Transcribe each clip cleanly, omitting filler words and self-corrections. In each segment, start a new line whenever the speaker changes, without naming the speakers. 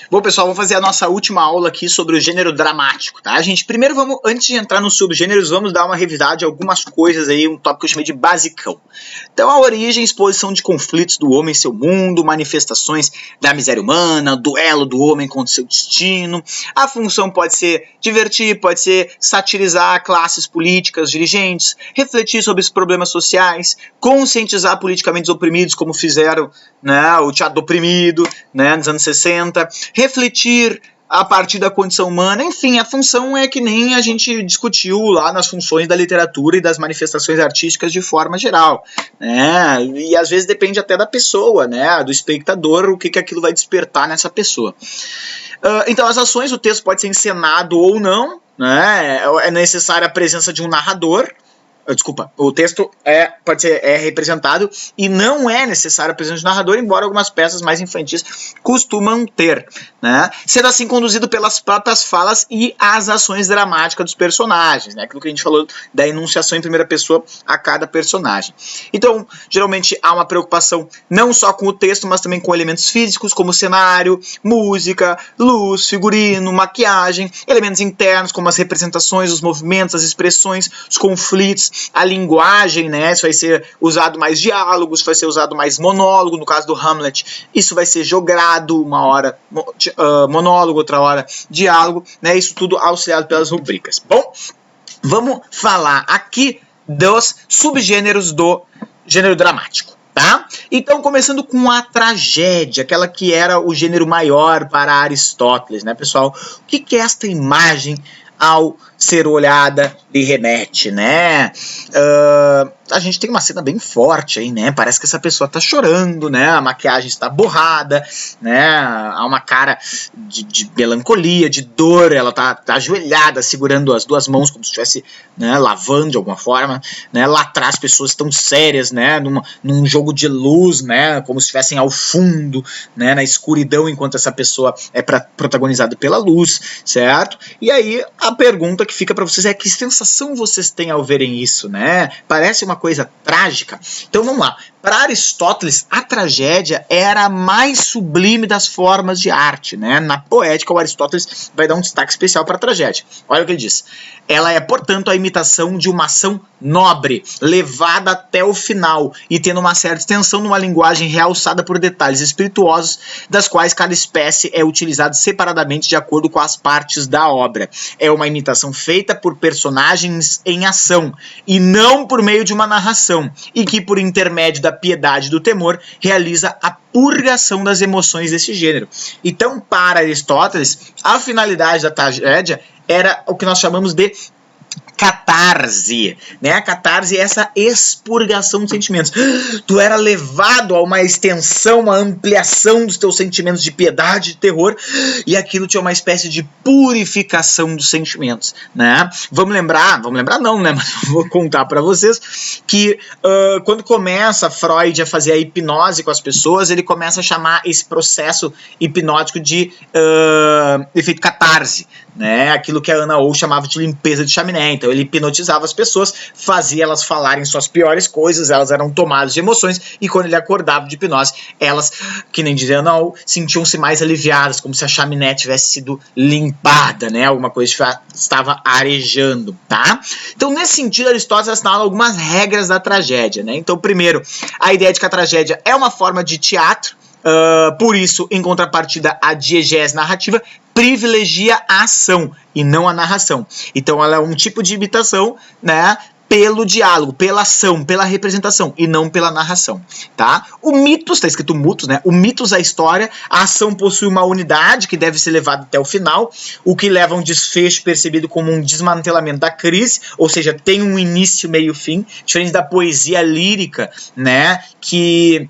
Bom, pessoal, vamos fazer a nossa última aula aqui sobre o gênero dramático, tá, gente? Primeiro, antes de entrar nos subgêneros, vamos dar uma revisada de algumas coisas aí, um tópico que eu chamei de basicão. Então, a origem e exposição de conflitos do homem em seu mundo, manifestações da miséria humana, duelo do homem contra seu destino. A função pode ser divertir, pode ser satirizar classes políticas, dirigentes, refletir sobre os problemas sociais, conscientizar politicamente os oprimidos, como fizeram, né, o Teatro do Oprimido, né, nos anos 60, refletir a partir da condição humana. Enfim, a função é que nem a gente discutiu lá nas funções da literatura e das manifestações artísticas de forma geral, né? E às vezes depende até da pessoa, né, do espectador, o que aquilo vai despertar nessa pessoa. Então, as ações, o texto pode ser encenado ou não, né? É necessária a presença de um narrador. Desculpa, o texto pode ser representado e não é necessário a presença de narrador, embora algumas peças mais infantis costumam ter, né? Sendo assim conduzido pelas próprias falas e as ações dramáticas dos personagens, né? Aquilo que a gente falou da enunciação em primeira pessoa a cada personagem. Então, geralmente há uma preocupação não só com o texto, mas também com elementos físicos, como cenário, música, luz, figurino, maquiagem, elementos internos, como as representações, os movimentos, as expressões, os conflitos, a linguagem, né? Isso vai ser usado mais diálogos, vai ser usado mais monólogo. No caso do Hamlet, isso vai ser jogrado, uma hora monólogo, outra hora diálogo, né? Isso tudo auxiliado pelas rubricas. Bom, vamos falar aqui dos subgêneros do gênero dramático, tá? Então, começando com a tragédia, aquela que era o gênero maior para Aristóteles, né, pessoal? O que é esta imagem ao ser olhada lhe remete, né? A gente tem uma cena bem forte aí, né? Parece que essa pessoa tá chorando, né? A maquiagem está borrada, né? Há uma cara de melancolia, de dor. Ela tá ajoelhada, segurando as duas mãos como se estivesse, né, lavando de alguma forma, né? Lá atrás pessoas estão sérias, né? Num jogo de luz, né? Como se estivessem ao fundo, né? Na escuridão, enquanto essa pessoa é protagonizada pela luz, certo? E aí a pergunta que fica para vocês é: que sensação vocês têm ao verem isso, né? Parece uma coisa trágica? Então vamos lá. Para Aristóteles, a tragédia era a mais sublime das formas de arte, né? Na poética, o Aristóteles vai dar um destaque especial para a tragédia. Olha o que ele diz. Ela é, portanto, a imitação de uma ação nobre, levada até o final e tendo uma certa extensão numa linguagem realçada por detalhes espirituosos, das quais cada espécie é utilizada separadamente de acordo com as partes da obra. É uma imitação feita por personagens em ação e não por meio de uma narração, e que, por intermédio da piedade e do temor, realiza a purgação das emoções desse gênero. Então, para Aristóteles, a finalidade da tragédia era o que nós chamamos de catarse, né? A catarse é essa expurgação dos sentimentos. Tu era levado a uma extensão, uma ampliação dos teus sentimentos de piedade, de terror, e aquilo tinha uma espécie de purificação dos sentimentos, né? Vamos lembrar não, né? Mas vou contar para vocês que quando começa Freud a fazer a hipnose com as pessoas, ele começa a chamar esse processo hipnótico de efeito catarse, né? Aquilo que a Ana Oh chamava de limpeza de chaminé. Então ele hipnotizava as pessoas, fazia elas falarem suas piores coisas, elas eram tomadas de emoções, e quando ele acordava de hipnose, elas, que nem dizia Ana Oh, sentiam-se mais aliviadas, como se a chaminé tivesse sido limpada, né? Alguma coisa estava arejando, tá? Então, nesse sentido, Aristóteles assinala algumas regras da tragédia, né? Então, primeiro, a ideia de que a tragédia é uma forma de teatro. Por isso, em contrapartida, a diegese narrativa privilegia a ação e não a narração. Então, ela é um tipo de imitação, né, pelo diálogo, pela ação, pela representação e não pela narração, tá? O mitos, está escrito mutos, né? O mitos é a história, a ação possui uma unidade que deve ser levada até o final, o que leva a um desfecho percebido como um desmantelamento da crise, ou seja, tem um início, meio, fim, diferente da poesia lírica, né, que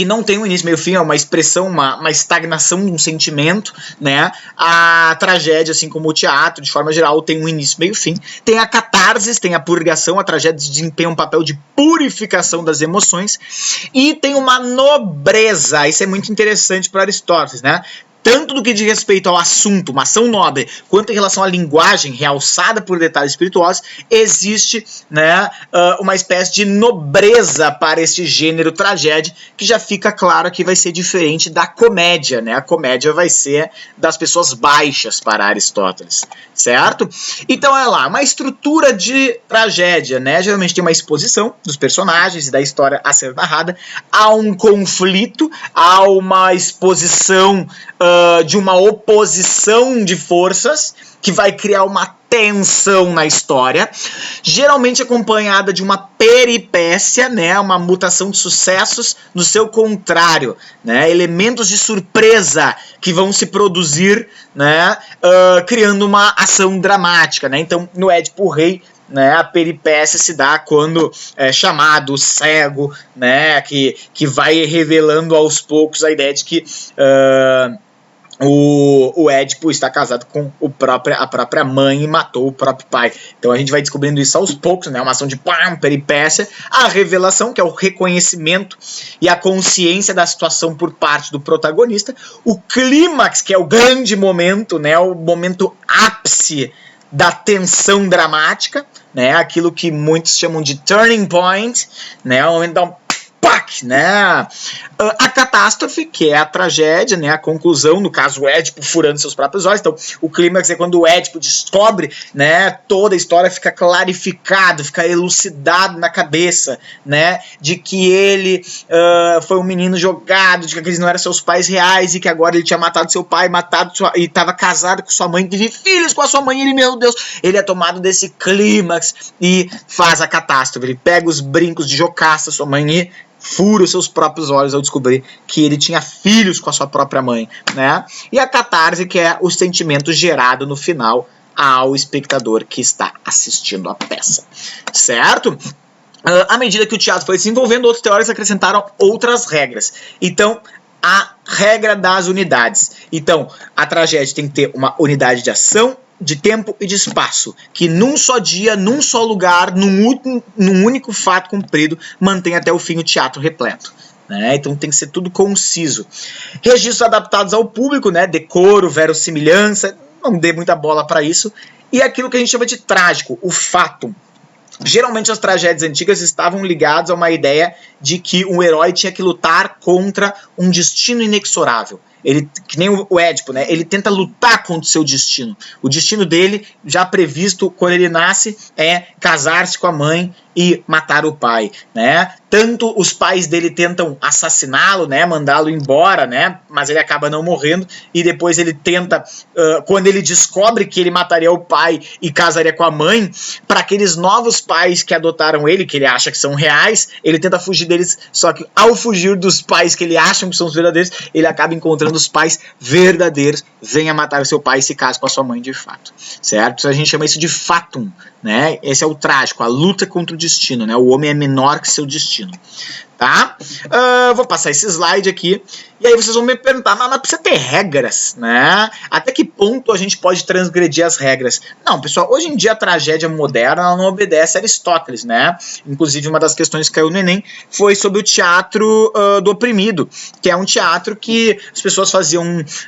não tem um início, meio, fim, é uma expressão, uma estagnação de um sentimento, né? A tragédia, assim como o teatro, de forma geral, tem um início, meio, fim. Tem a catarse, tem a purgação, a tragédia desempenha um papel de purificação das emoções, e tem uma nobreza, isso é muito interessante para Aristóteles, né? tanto do que diz respeito ao assunto, uma ação nobre, quanto em relação à linguagem realçada por detalhes espirituosos, existe, né, uma espécie de nobreza para este gênero tragédia, que já fica claro que vai ser diferente da comédia, né? A comédia vai ser das pessoas baixas para Aristóteles, certo? Então, olha lá, uma estrutura de tragédia, né? Geralmente tem uma exposição dos personagens e da história a ser narrada, há um conflito, há uma exposição de uma oposição de forças que vai criar uma tensão na história, geralmente acompanhada de uma peripécia, né, uma mutação de sucessos no seu contrário, né, elementos de surpresa que vão se produzir, né, criando uma ação dramática, né. Então, no Édipo Rei, né, a peripécia se dá quando é chamado cego, né, que vai revelando aos poucos a ideia de que o Édipo está casado com a própria mãe e matou o próprio pai. Então a gente vai descobrindo isso aos poucos, né? Uma ação de peripécia, a revelação, que é o reconhecimento e a consciência da situação por parte do protagonista, o clímax, que é o grande momento, né? O momento ápice da tensão dramática, né? Aquilo que muitos chamam de turning point, né? O momento da né? A catástrofe, que é a tragédia, né? A conclusão, no caso o Édipo furando seus próprios olhos. Então o clímax é quando o Édipo descobre, né, toda a história, fica clarificado, fica elucidado na cabeça, né, de que ele foi um menino jogado, de que aqueles não eram seus pais reais e que agora ele tinha matado seu pai, e estava casado com sua mãe, teve filhos com a sua mãe, e ele, meu Deus, ele é tomado desse clímax e faz a catástrofe. Ele pega os brincos de Jocasta, sua mãe, e fura os seus próprios olhos ao descobrir que ele tinha filhos com a sua própria mãe, né? E a catarse, que é o sentimento gerado no final ao espectador que está assistindo a peça, certo? À medida que o teatro foi se desenvolvendo, outros teóricos acrescentaram outras regras. Então, a regra das unidades. Então, a tragédia tem que ter uma unidade de ação, de tempo e de espaço, que num só dia, num só lugar, num único fato cumprido, mantém até o fim o teatro repleto, né? Então tem que ser tudo conciso. Registros adaptados ao público, né? Decoro, verossimilhança, não dê muita bola para isso. E aquilo que a gente chama de trágico, o fato. Geralmente as tragédias antigas estavam ligadas a uma ideia de que um herói tinha que lutar contra um destino inexorável. Ele, que nem o Édipo, né? Ele tenta lutar contra o seu destino. O destino dele, já previsto quando ele nasce, é casar-se com a mãe e matar o pai, né? Tanto os pais dele tentam assassiná-lo, né? Mandá-lo embora, né? Mas ele acaba não morrendo, e depois ele tenta, quando ele descobre que ele mataria o pai e casaria com a mãe, para aqueles novos pais que adotaram ele, que ele acha que são reais, ele tenta fugir deles, só que ao fugir dos pais que ele acha que são os verdadeiros, ele acaba encontrando os pais verdadeiros, venha matar o seu pai e se casa com a sua mãe de fato, certo? A gente chama isso de fatum, né? Esse é o trágico, a luta contra o destino, né? O homem é menor que seu destino, tá? Vou passar esse slide aqui, e aí vocês vão me perguntar, mas precisa ter regras, né? Até que ponto a gente pode transgredir as regras? Não, pessoal, hoje em dia a tragédia moderna ela não obedece a Aristóteles, né? Inclusive uma das questões que caiu no Enem foi sobre o teatro do oprimido, que é um teatro que as pessoas faziam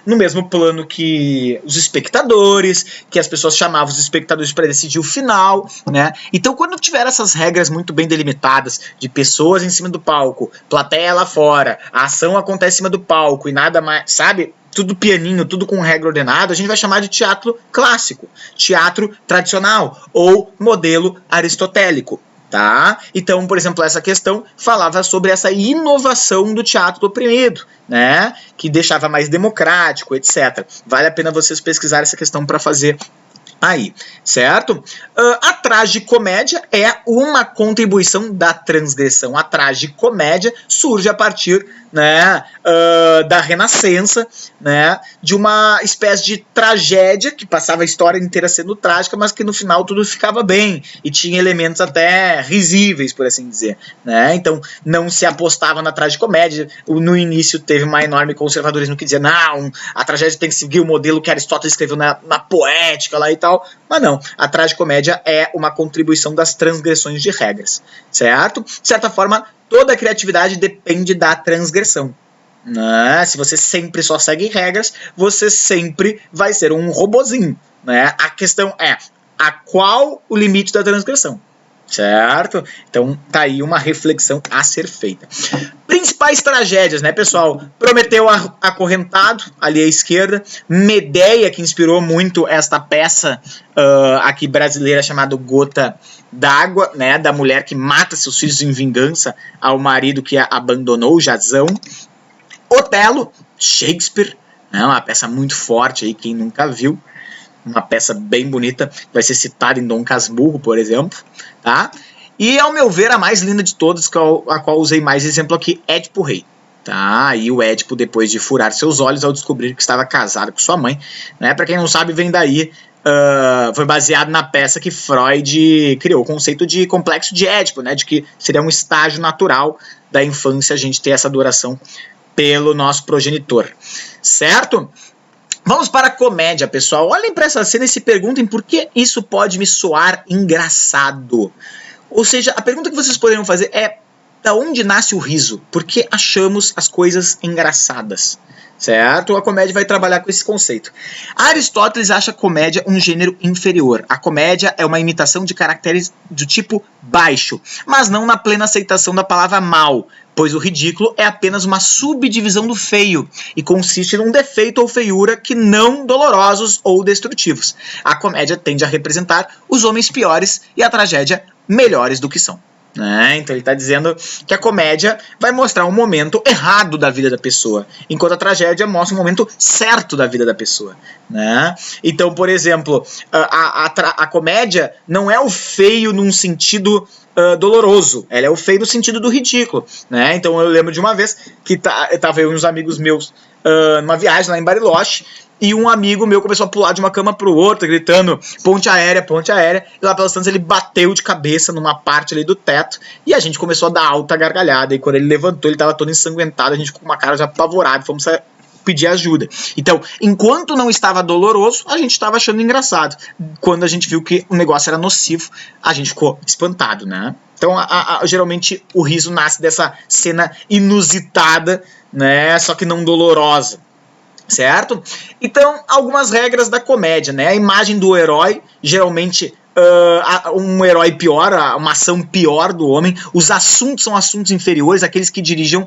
no mesmo plano que os espectadores, que as pessoas chamavam os espectadores para decidir o final, né? Então quando tiver essas regras muito bem delimitadas, de pessoas em cima do palco, plateia lá fora, a ação acontece em cima do palco e nada mais, sabe? Tudo pianinho, tudo com regra ordenada, a gente vai chamar de teatro clássico, teatro tradicional ou modelo aristotélico, tá? Então, por exemplo, essa questão falava sobre essa inovação do teatro do oprimido, né? Que deixava mais democrático, etc. Vale a pena vocês pesquisarem essa questão para fazer aí, certo? A tragicomédia é uma contribuição da transgressão. A tragicomédia surge a partir, né, da Renascença, né, de uma espécie de tragédia que passava a história inteira sendo trágica, mas que no final tudo ficava bem e tinha elementos até risíveis, por assim dizer, né? Então não se apostava na tragicomédia. No início teve uma enorme conservadorismo que dizia, não, a tragédia tem que seguir o modelo que Aristóteles escreveu na poética lá e tal, mas não, a tragicomédia é uma contribuição das transgressões de regras, certo? De certa forma, toda a criatividade depende da transgressão, né? Se você sempre só segue regras, você sempre vai ser um robozinho, né? A questão é, a qual o limite da transgressão? Certo? Então tá aí uma reflexão a ser feita. Principais tragédias, né, pessoal? Prometeu acorrentado, ali à esquerda. Medeia, que inspirou muito esta peça aqui brasileira chamada Gota d'Água, né, da mulher que mata seus filhos em vingança ao marido que a abandonou, Jazão. Otelo, Shakespeare, né, uma peça muito forte aí, quem nunca viu. Uma peça bem bonita, vai ser citada em Dom Casmurro, por exemplo, tá? E, ao meu ver, a mais linda de todas, a qual usei mais exemplo aqui, Édipo Rei, tá? E o Édipo, depois de furar seus olhos ao descobrir que estava casado com sua mãe, né? Para quem não sabe, vem daí, foi baseado na peça que Freud criou, o conceito de complexo de Édipo, né? De que seria um estágio natural da infância a gente ter essa adoração pelo nosso progenitor, certo? Vamos para a comédia, pessoal. Olhem para essa cena e se perguntem por que isso pode me soar engraçado. Ou seja, a pergunta que vocês poderiam fazer é: da onde nasce o riso? Por que achamos as coisas engraçadas? Certo? A comédia vai trabalhar com esse conceito. Aristóteles acha a comédia um gênero inferior. A comédia é uma imitação de caracteres do tipo baixo, mas não na plena aceitação da palavra mal, pois o ridículo é apenas uma subdivisão do feio e consiste num defeito ou feiura que não dolorosos ou destrutivos. A comédia tende a representar os homens piores e a tragédia melhores do que são. Então ele está dizendo que a comédia vai mostrar um momento errado da vida da pessoa, enquanto a tragédia mostra um momento certo da vida da pessoa. Então, por exemplo, a comédia não é o feio num sentido doloroso, ela é o feio no sentido do ridículo. Então eu lembro de uma vez que estava eu e uns amigos meus numa viagem lá em Bariloche, e um amigo meu começou a pular de uma cama pro outro, gritando ponte aérea, e lá pelas tantas ele bateu de cabeça numa parte ali do teto, e a gente começou a dar alta gargalhada, e quando ele levantou, ele tava todo ensanguentado, a gente com uma cara já apavorada, fomos pedir ajuda. Então, enquanto não estava doloroso, a gente estava achando engraçado. Quando a gente viu que o negócio era nocivo, a gente ficou espantado, né? Então, geralmente, o riso nasce dessa cena inusitada, né? Só que não dolorosa. Certo? Então, algumas regras da comédia, né? A imagem do herói, geralmente um herói pior, uma ação pior do homem. Os assuntos são assuntos inferiores, aqueles que dirigem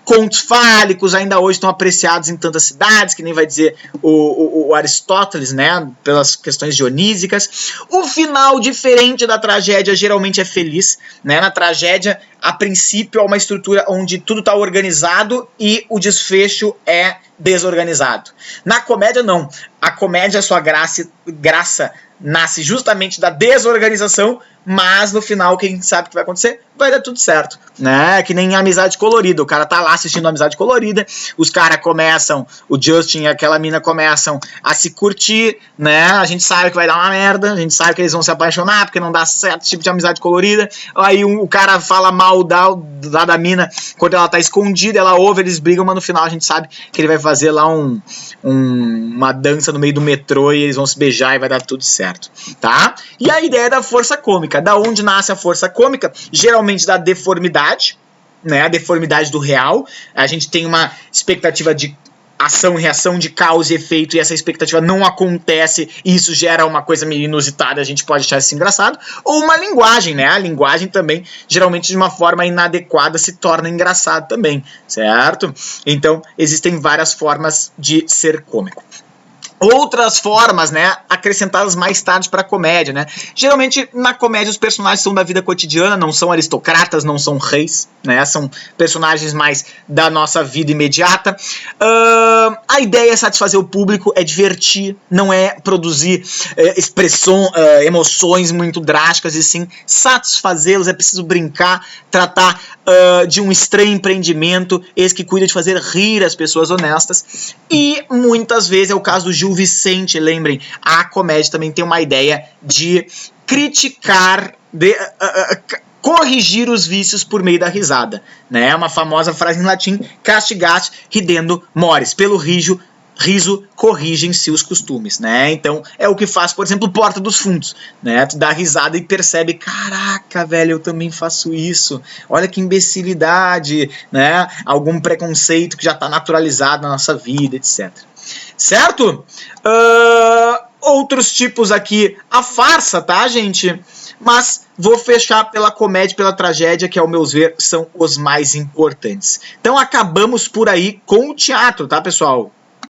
contos fálicos, ainda hoje estão apreciados em tantas cidades, que nem vai dizer o Aristóteles, né? Pelas questões dionísicas. O final, diferente da tragédia, geralmente é feliz, né? Na tragédia, a princípio, é uma estrutura onde tudo está organizado e o desfecho é desorganizado. Na comédia, não. A comédia, a sua graça nasce justamente da desorganização, mas no final, quem sabe o que vai acontecer? Vai dar tudo certo, né? Que nem Amizade Colorida. O cara tá lá assistindo Amizade Colorida, os caras começam, o Justin e aquela mina começam a se curtir, né? A gente sabe que vai dar uma merda, a gente sabe que eles vão se apaixonar, porque não dá certo esse tipo de amizade colorida. Aí o cara fala mal da mina quando ela tá escondida, ela ouve, eles brigam, mas no final a gente sabe que ele vai fazer lá uma dança no meio do metrô e eles vão se beijar e vai dar tudo certo, tá? E a ideia da força cômica. Da onde nasce a força cômica? Geralmente da deformidade, né? A deformidade do real. A gente tem uma expectativa de ação e reação, de causa e efeito, e essa expectativa não acontece, e isso gera uma coisa meio inusitada, a gente pode achar isso engraçado. Ou uma linguagem, né? A linguagem também, geralmente de uma forma inadequada, se torna engraçado também, certo? Então, existem várias formas de ser cômico. Outras formas, né, acrescentadas mais tarde para a comédia, né? Geralmente na comédia os personagens são da vida cotidiana, não são aristocratas, não são reis, né? São personagens mais da nossa vida imediata. A ideia é satisfazer o público, é divertir, não é produzir emoções muito drásticas, e sim satisfazê-los. É preciso brincar, tratar de um estranho empreendimento, esse que cuida de fazer rir as pessoas honestas. E muitas vezes é o caso do Gil Vicente, lembrem, a comédia também tem uma ideia de criticar, corrigir os vícios por meio da risada, né? Uma famosa frase em latim: castigat ridendo mores, pelo riso riso corrigem-se os costumes, né? Então é o que faz, por exemplo, Porta dos Fundos, né? Tu dá risada e percebe, caraca, velho, eu também faço isso. Olha que imbecilidade, né? Algum preconceito que já está naturalizado na nossa vida, etc. Certo? Outros tipos aqui, a farsa, tá, gente? Mas vou fechar pela comédia, pela tragédia, que ao meu ver são os mais importantes. Então acabamos por aí com o teatro, tá, pessoal?